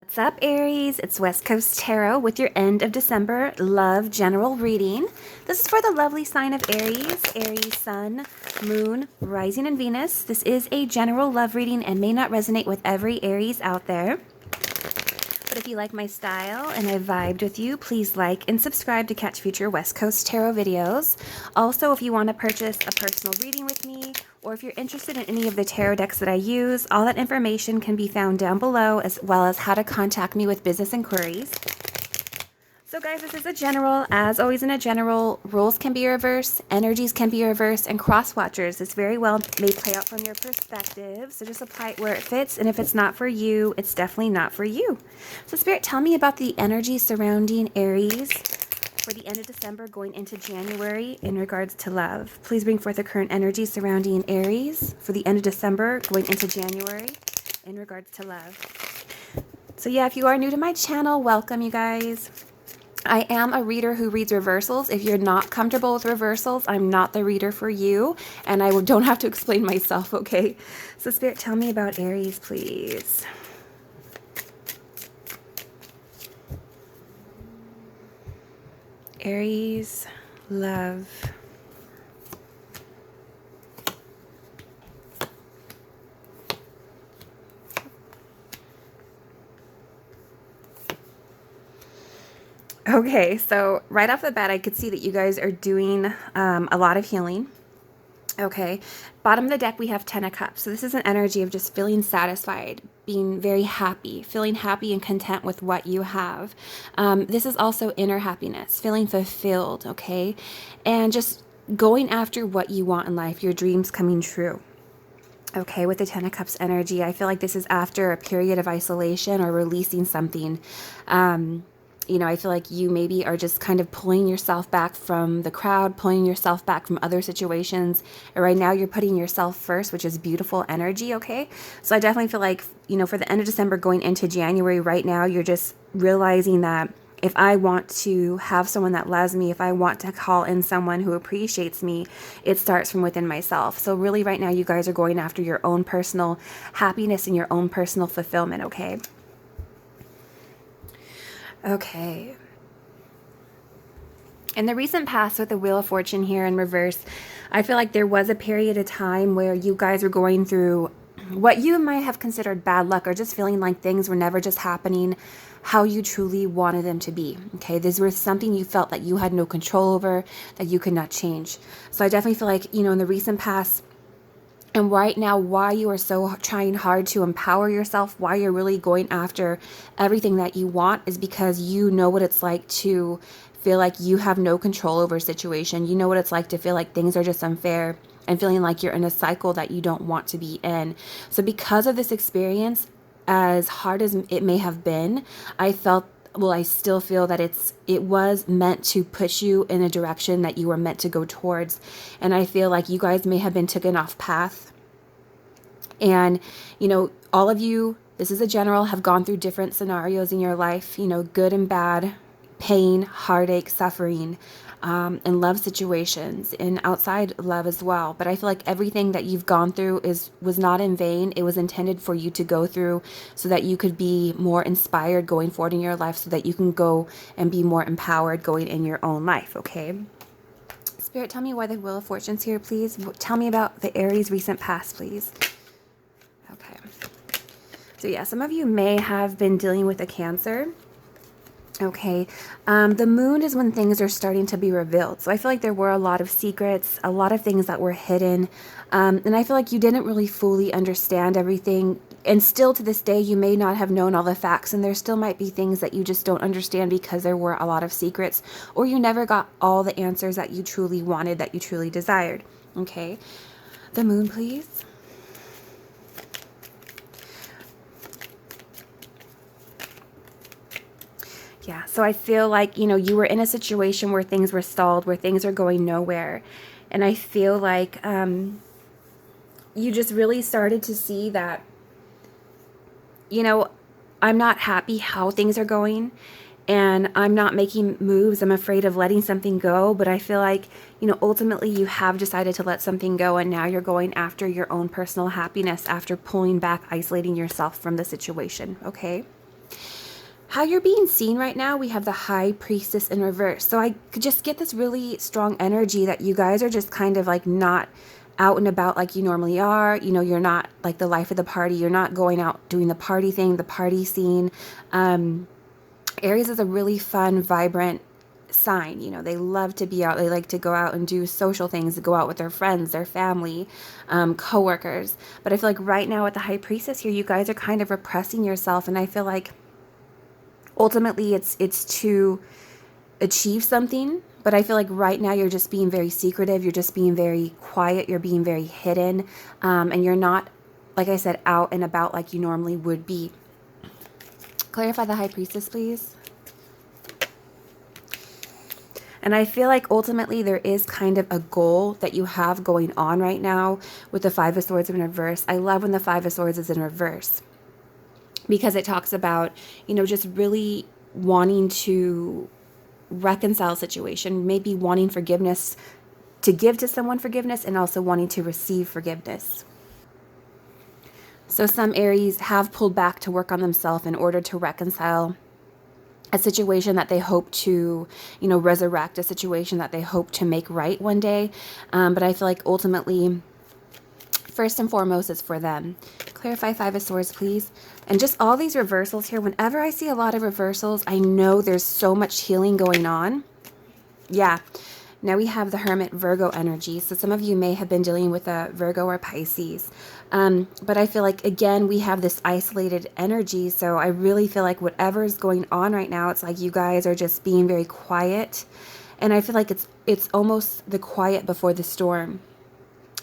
What's up, Aries? It's West Coast Tarot with your end of December love general reading. This is for the lovely sign of Aries, Aries Sun, Moon, Rising, and Venus. This is a general love reading and may not resonate with every Aries out there. But if you like my style and I vibed with you, please like and subscribe to catch future West Coast Tarot videos. Also, if you want to purchase a personal reading with me, or if you're interested in any of the tarot decks that I use, all that information can be found down below, as well as how to contact me with business inquiries. So guys, this is a general. As always in a general, rules can be reversed, energies can be reversed, and cross watchers. This very well may play out from your perspective. So just apply it where it fits, and if it's not for you, it's definitely not for you. So Spirit, tell me about the energy surrounding Aries for the end of December going into January in regards to love. Please bring forth the current energy surrounding Aries for the end of December going into January in regards to love. So yeah, if you are new to my channel, welcome you guys. I am a reader who reads reversals. If you're not comfortable with reversals, I'm not the reader for you, and I don't have to explain myself, okay? So Spirit, tell me about Aries, please. Aries, love. Okay, so right off the bat, I could see that you guys are doing a lot of healing. Okay, bottom of the deck, we have 10 of Cups. So this is an energy of just feeling satisfied, being very happy, feeling happy and content with what you have. This is also inner happiness, feeling fulfilled, okay? And just going after what you want in life, your dreams coming true. Okay, with the 10 of Cups energy, I feel like this is after a period of isolation or releasing something. You know, I feel like you maybe are just kind of pulling yourself back from the crowd, pulling yourself back from other situations. And right now you're putting yourself first, which is beautiful energy, okay? So I definitely feel like, you know, for the end of December going into January right now, you're just realizing that if I want to have someone that loves me, if I want to call in someone who appreciates me, it starts from within myself. So really right now you guys are going after your own personal happiness and your own personal fulfillment, okay? Okay. In the recent past with the Wheel of Fortune here in reverse, I feel like there was a period of time where you guys were going through what you might have considered bad luck, or just feeling like things were never just happening how you truly wanted them to be. Okay, this was something you felt that you had no control over, that you could not change. So I definitely feel like, you know, in the recent past, and right now, why you are so trying hard to empower yourself, why you're really going after everything that you want, is because you know what it's like to feel like you have no control over a situation. You know what it's like to feel like things are just unfair and feeling like you're in a cycle that you don't want to be in. So because of this experience, as hard as it may have been, I still feel that it was meant to push you in a direction that you were meant to go towards. And I feel like you guys may have been taken off path. And, you know, all of you, this is a general, have gone through different scenarios in your life, you know, good and bad, pain, heartache, suffering, and love situations, and outside love as well. But I feel like everything that you've gone through was not in vain. It was intended for you to go through so that you could be more inspired going forward in your life, so that you can go and be more empowered going in your own life, okay? Spirit, tell me why the Wheel of Fortune's here, please. Tell me about the Aries recent past, please. Okay. So yeah, some of you may have been dealing with a Cancer. Okay, the moon is when things are starting to be revealed. So I feel like there were a lot of secrets, a lot of things that were hidden. And I feel like you didn't really fully understand everything. And still to this day, you may not have known all the facts. And there still might be things that you just don't understand because there were a lot of secrets. Or you never got all the answers that you truly wanted, that you truly desired. Okay, the moon, please. Yeah, so I feel like, you know, you were in a situation where things were stalled, where things are going nowhere. And I feel like you just really started to see that, you know, I'm not happy how things are going, and I'm not making moves. I'm afraid of letting something go. But I feel like, you know, ultimately you have decided to let something go, and now you're going after your own personal happiness after pulling back, isolating yourself from the situation, okay? how you're being seen right now, we have the High Priestess in reverse. So I could just get this really strong energy that you guys are just kind of like not out and about like you normally are. You know, you're not like the life of the party. You're not going out doing the party thing, the party scene. Aries is a really fun, vibrant sign. You know, they love to be out. They like to go out and do social things, to go out with their friends, their family, coworkers. But I feel like right now with the High Priestess here, you guys are kind of repressing yourself. And I feel like ultimately it's to achieve something. But I feel like right now you're just being very secretive. You're just being very quiet. You're being very hidden. And you're not, like I said, out and about like you normally would be. Clarify the High Priestess, please. And I feel like ultimately there is kind of a goal that you have going on right now with the Five of Swords in reverse. I love when the Five of Swords is in reverse because it talks about, you know, just really wanting to reconcile a situation, maybe wanting forgiveness, to give to someone forgiveness, and also wanting to receive forgiveness. So some Aries have pulled back to work on themselves in order to reconcile a situation that they hope to, you know, resurrect, a situation that they hope to make right one day. But I feel like ultimately, first and foremost, is for them. Clarify Five of Swords, please. And just all these reversals here. Whenever I see a lot of reversals, I know there's so much healing going on. Yeah. Now we have the Hermit Virgo energy. So some of you may have been dealing with a Virgo or Pisces. But I feel like, again, we have this isolated energy. So I really feel like whatever is going on right now, it's like you guys are just being very quiet. And I feel like it's almost the quiet before the storm.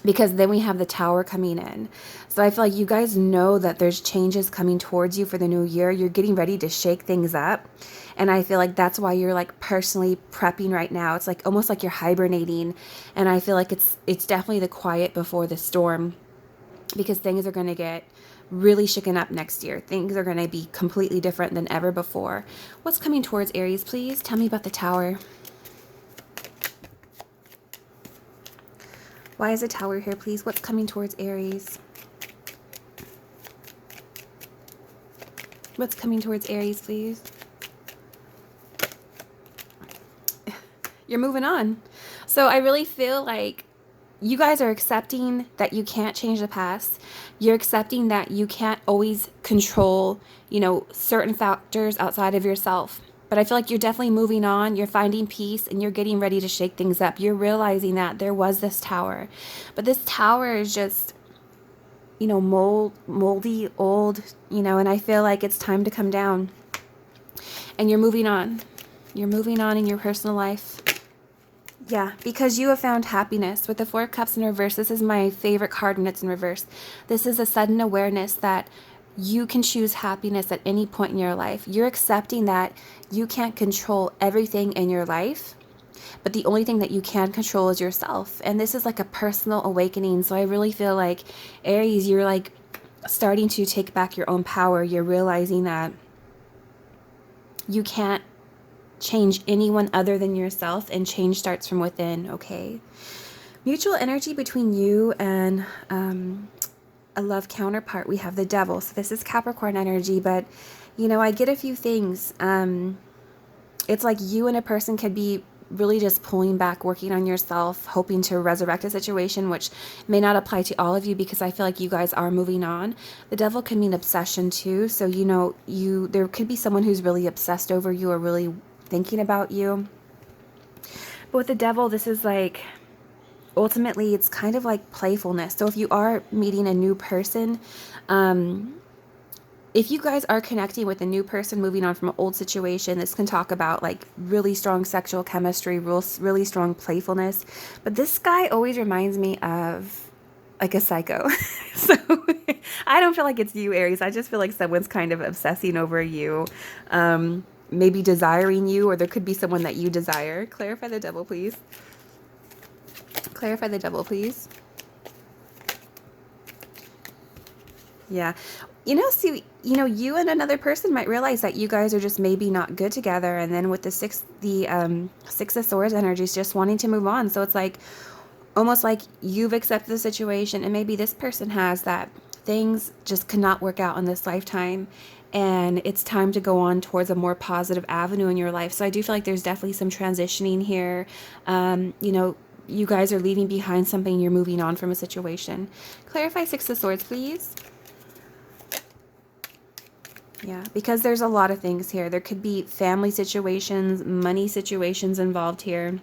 Because then we have the Tower coming in. So I feel like you guys know that there's changes coming towards you for the new year. You're getting ready to shake things up. And I feel like that's why you're like personally prepping right now. It's like almost like you're hibernating. And I feel like it's definitely the quiet before the storm. Because things are going to get really shaken up next year. Things are going to be completely different than ever before. What's coming towards Aries, please? Tell me about the Tower. Why is the Tower here, please? What's coming towards Aries? What's coming towards Aries, please? You're moving on. So I really feel like you guys are accepting that you can't change the past. You're accepting that you can't always control, you know, certain factors outside of yourself. But I feel like you're definitely moving on. You're finding peace and you're getting ready to shake things up. You're realizing that there was this Tower. But this Tower is just, you know, moldy, old, you know, and I feel like it's time to come down. And you're moving on. You're moving on in your personal life. Yeah, because you have found happiness. With the Four of Cups in reverse, this is my favorite card when it's in reverse. This is a sudden awareness that you can choose happiness at any point in your life. You're accepting that you can't control everything in your life, but the only thing that you can control is yourself. And this is like a personal awakening. So I really feel like, Aries, you're like starting to take back your own power. You're realizing that you can't change anyone other than yourself, and change starts from within, okay? Mutual energy between you and a love counterpart. We have the Devil. So this is Capricorn energy, but you know, I get a few things. It's like you and a person could be really just pulling back, working on yourself, hoping to resurrect a situation, which may not apply to all of you because I feel like you guys are moving on. The Devil can mean obsession too. So, you know, there could be someone who's really obsessed over you or really thinking about you. But with the Devil, this is like, ultimately, it's kind of like playfulness. So if you are meeting a new person, if you guys are connecting with a new person, moving on from an old situation, this can talk about like really strong sexual chemistry, really strong playfulness. But this guy always reminds me of like a psycho. So I don't feel like it's you, Aries. I just feel like someone's kind of obsessing over you, maybe desiring you, or there could be someone that you desire. Clarify the Devil, please. Clarify the Devil, please. Yeah. You know, see, you know, you and another person might realize that you guys are just maybe not good together. And then with the Six of Swords energies, just wanting to move on. So it's like, almost like you've accepted the situation, and maybe this person has, that things just cannot work out in this lifetime. and it's time to go on towards a more positive avenue in your life. So I do feel like there's definitely some transitioning here. You know, you guys are leaving behind something, you're moving on from a situation. Clarify Six of Swords, please. Yeah, because there's a lot of things here. There could be family situations, money situations involved here.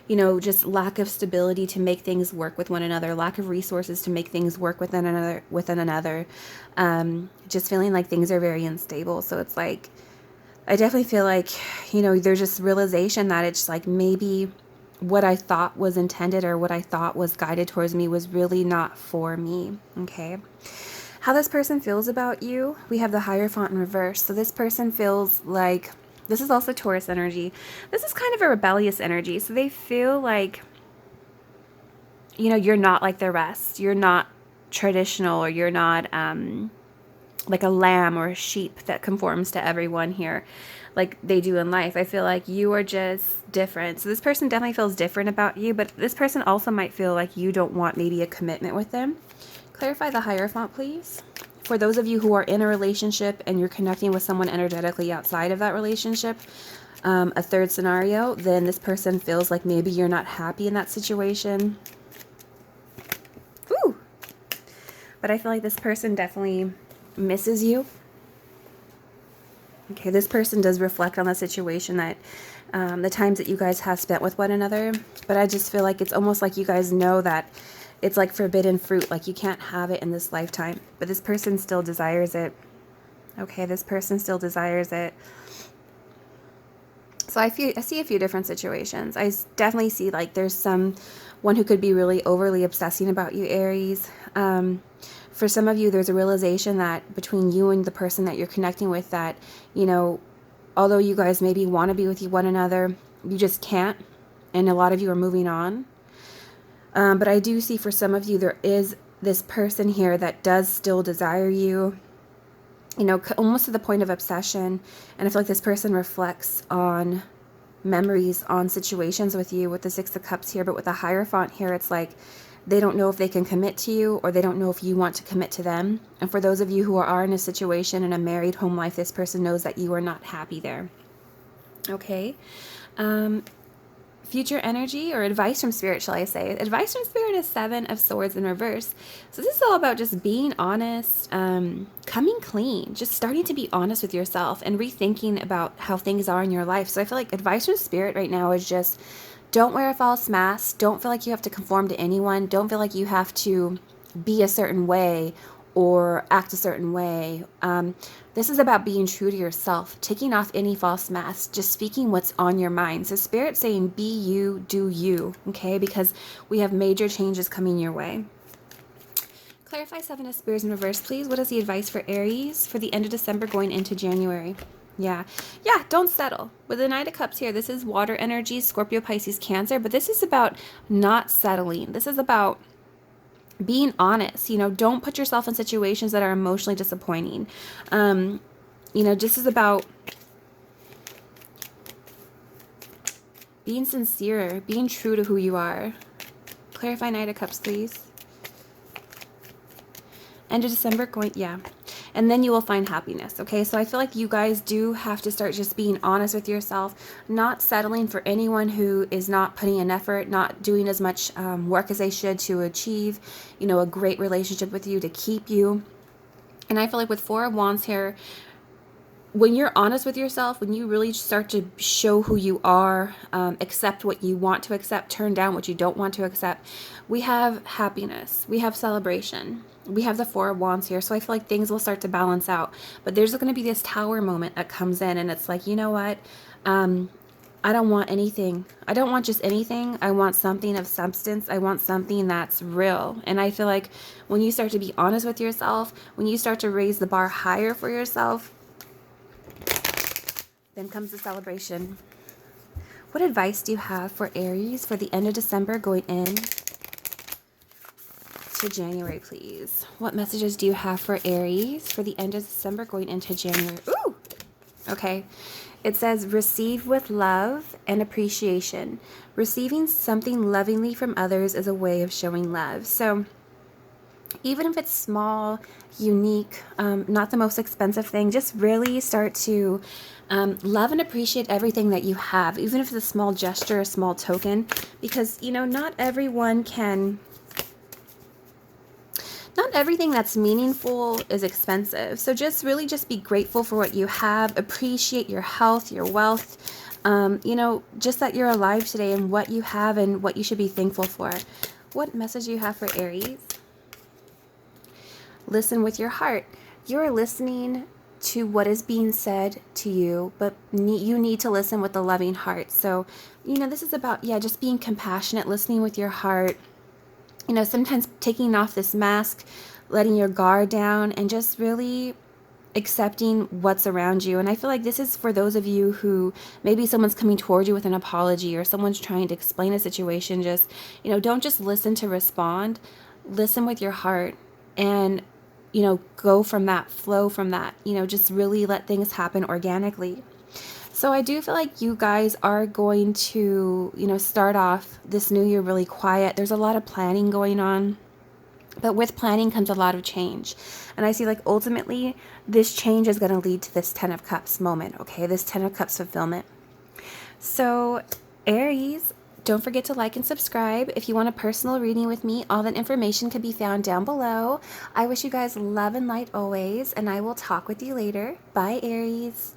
You know, just lack of stability to make things work with one another, lack of resources to make things work within another. Just feeling like things are very unstable. So it's like, I definitely feel like, you know, there's just realization that it's like maybe what I thought was intended or what I thought was guided towards me was really not for me. Okay. How this person feels about you, we have the Hierophant in reverse. So this person feels like, this is also Taurus energy. This is kind of a rebellious energy. So they feel like, you know, you're not like the rest. You're not traditional, or you're not like a lamb or a sheep that conforms to everyone here like they do in life. I feel like you are just different. So this person definitely feels different about you, but this person also might feel like you don't want maybe a commitment with them. Clarify the Hierophant, please. For those of you who are in a relationship and you're connecting with someone energetically outside of that relationship, a third scenario, then this person feels like maybe you're not happy in that situation. Ooh. But I feel like this person definitely misses you. Okay, this person does reflect on the situation that the times that you guys have spent with one another. But I just feel like it's almost like you guys know that it's like forbidden fruit, like you can't have it in this lifetime. But this person still desires it. Okay, this person still desires it. So I see a few different situations. I definitely see like there's someone who could be really overly obsessing about you, Aries. For some of you, there's a realization that between you and the person that you're connecting with that, you know, although you guys maybe want to be with one another, you just can't. And a lot of you are moving on. But I do see for some of you, there is this person here that does still desire you, you know, almost to the point of obsession. And I feel like this person reflects on memories, on situations with you with the Six of Cups here. But with the Hierophant here, it's like they don't know if they can commit to you, or they don't know if you want to commit to them. And for those of you who are in a situation in a married home life, this person knows that you are not happy there. Okay. Future energy, or advice from Spirit, shall I say. Advice from Spirit is Seven of Swords in reverse. So this is all about just being honest, coming clean, just starting to be honest with yourself and rethinking about how things are in your life. So I feel like advice from Spirit right now is just, don't wear a false mask. Don't feel like you have to conform to anyone. Don't feel like you have to be a certain way or act a certain way. This is about being true to yourself, taking off any false masks, just speaking what's on your mind. So Spirit saying, be you, do you, okay? Because we have major changes coming your way. Clarify Seven of Spears in reverse, please. What is the advice for Aries for the end of December going into January? Yeah, don't settle. With the Knight of Cups here, this is water energy, Scorpio, Pisces, Cancer, but this is about not settling. This is about being honest. You know, don't put yourself in situations that are emotionally disappointing. You know, this is about being sincere, being true to who you are. Clarify Knight of Cups, please. End of December going, yeah. And then you will find happiness, okay? So I feel like you guys do have to start just being honest with yourself, not settling for anyone who is not putting in effort, not doing as much work as they should to achieve, you know, a great relationship with you, to keep you. And I feel like with Four of Wands here, when you're honest with yourself, when you really start to show who you are, accept what you want to accept, turn down what you don't want to accept, we have happiness, we have celebration. We have the Four of Wands here, so I feel like things will start to balance out. But there's going to be this Tower moment that comes in, and it's like, you know what? I don't want anything. I don't want just anything. I want something of substance. I want something that's real. And I feel like when you start to be honest with yourself, when you start to raise the bar higher for yourself, then comes the celebration. What advice do you have for Aries for the end of December going in to January, please? What messages do you have for Aries for the end of December going into January? Ooh! Okay. It says, receive with love and appreciation. Receiving something lovingly from others is a way of showing love. So, even if it's small, unique, not the most expensive thing, just really start to love and appreciate everything that you have, even if it's a small gesture, a small token, because, you know, not everything that's meaningful is expensive. So just really just be grateful for what you have, appreciate your health, your wealth, you know, just that you're alive today and what you have and what you should be thankful for. What message do you have for Aries? Listen with your heart. You're listening to what is being said to you, but you need to listen with a loving heart. So, you know, this is about, yeah, just being compassionate, listening with your heart. You know, sometimes taking off this mask, letting your guard down, and just really accepting what's around you. And I feel like this is for those of you who maybe someone's coming toward you with an apology or someone's trying to explain a situation. Just, you know, don't just listen to respond. Listen with your heart and, you know, go from that, flow from that, you know, just really let things happen organically. So I do feel like you guys are going to, you know, start off this new year really quiet. There's a lot of planning going on. But with planning comes a lot of change. And I see like ultimately this change is going to lead to this 10 of Cups moment, okay? This 10 of Cups fulfillment. So Aries, don't forget to like and subscribe. If you want a personal reading with me, all that information can be found down below. I wish you guys love and light always, and I will talk with you later. Bye, Aries.